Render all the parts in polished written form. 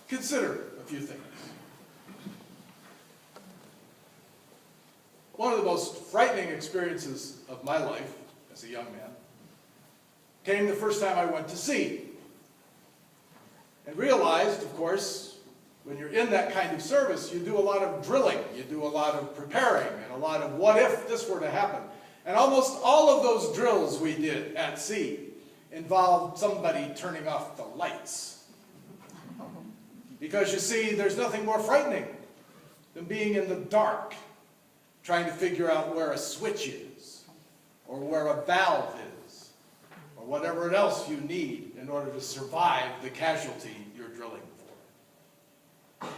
consider a few things. One of the most frightening experiences of my life as a young man came the first time I went to sea. And realized, of course, when you're in that kind of service, you do a lot of drilling, you do a lot of preparing, and a lot of what if this were to happen. And almost all of those drills we did at sea involved somebody turning off the lights. Because you see, there's nothing more frightening than being in the dark, trying to figure out where a switch is, or where a valve is, or whatever else you need in order to survive the casualty you're drilling for.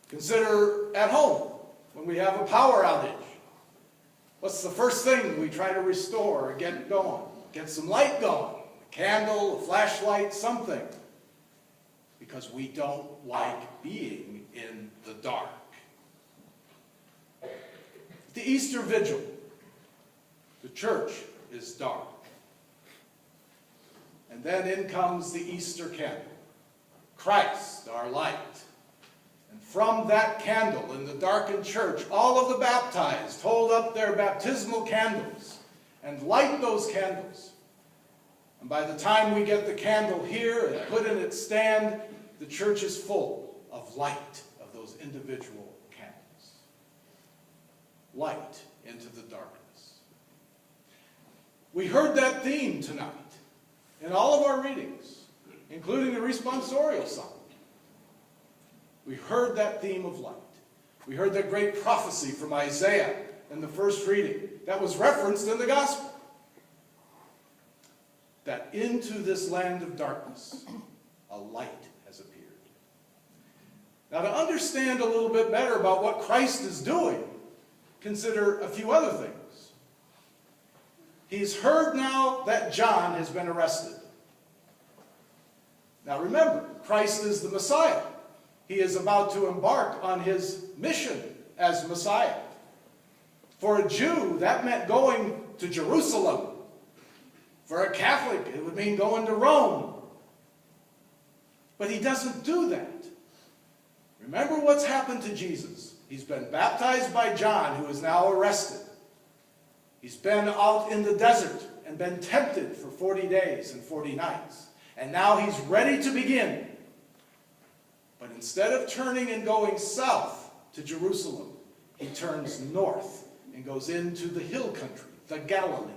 Consider at home, when we have a power outage. What's the first thing we try to restore or get going? Get some light going, a candle, a flashlight, something. Because we don't like being in the dark. The Easter Vigil, the church is dark. And then in comes the Easter candle, Christ, our light. And from that candle in the darkened church, all of the baptized hold up their baptismal candles and light those candles. And by the time we get the candle here and put in its stand, the church is full of light of those individual candles. Light into the darkness. We heard that theme tonight in all of our readings, including the responsorial psalm. We heard that theme of light. We heard that great prophecy from Isaiah in the first reading that was referenced in the gospel. That into this land of darkness, a light has appeared. Now, to understand a little bit better about what Christ is doing, consider a few other things. He's heard now that John has been arrested. Now remember, Christ is the Messiah. He is about to embark on his mission as Messiah. For a Jew, that meant going to Jerusalem. For a Catholic, it would mean going to Rome. But he doesn't do that. Remember what's happened to Jesus. He's been baptized by John, who is now arrested. He's been out in the desert and been tempted for 40 days and 40 nights. And now he's ready to begin. But instead of turning and going south to Jerusalem, he turns north and goes into the hill country, the Galilee.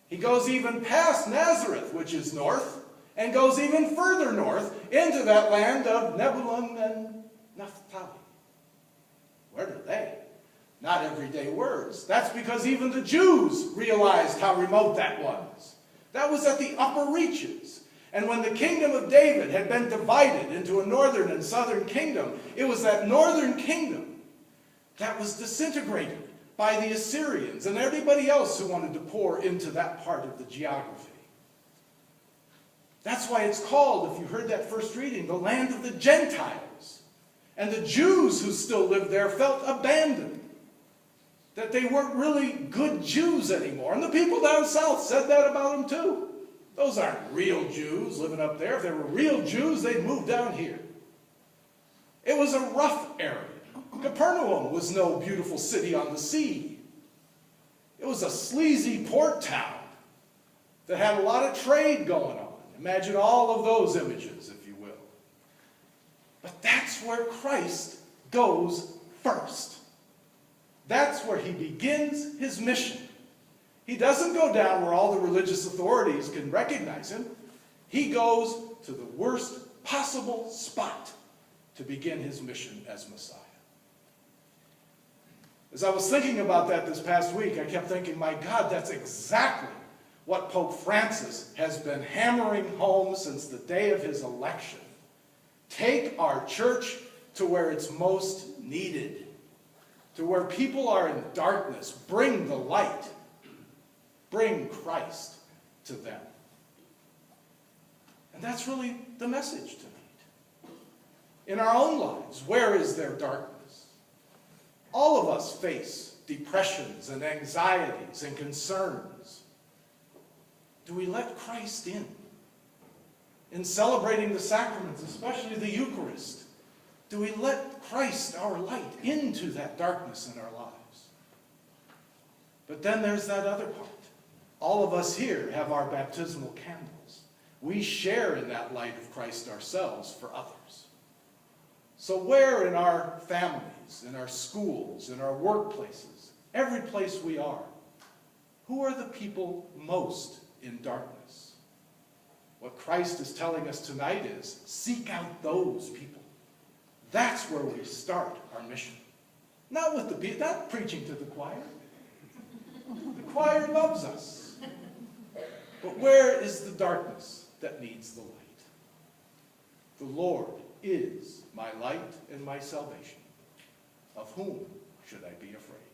He goes even past Nazareth, which is north, and goes even further north into that land of Nebulun and Naphtali. Where do they? Not everyday words. That's because even the Jews realized how remote that was. That was at the upper reaches. And when the kingdom of David had been divided into a northern and southern kingdom, it was that northern kingdom that was disintegrated by the Assyrians and everybody else who wanted to pour into that part of the geography. That's why it's called, if you heard that first reading, the land of the Gentiles. And the Jews who still lived there felt abandoned. That they weren't really good Jews anymore. And the people down south said that about them too. Those aren't real Jews living up there. If they were real Jews, they'd move down here. It was a rough area. Capernaum was no beautiful city on the sea. It was a sleazy port town that had a lot of trade going on. Imagine all of those images, if you will. But that's where Christ goes first. That's where he begins his mission. He doesn't go down where all the religious authorities can recognize him. He goes to the worst possible spot to begin his mission as Messiah. As I was thinking about that this past week, I kept thinking, my God, that's exactly what Pope Francis has been hammering home since the day of his election. Take our church to where it's most needed, to where people are in darkness. Bring the light. Bring Christ to them. And that's really the message tonight. In our own lives, where is there darkness? All of us face depressions and anxieties and concerns. Do we let Christ in in celebrating the sacraments, especially the Eucharist, do we let Christ, our light, into that darkness in our lives? But then there's that other part. All of us here have our baptismal candles. We share in that light of Christ ourselves for others. So where in our families, in our schools, in our workplaces, every place we are, who are the people most in darkness? What Christ is telling us tonight is, seek out those people. That's where we start our mission. Not preaching to the choir. The choir loves us. But where is the darkness that needs the light? The Lord is my light and my salvation. Of whom should I be afraid?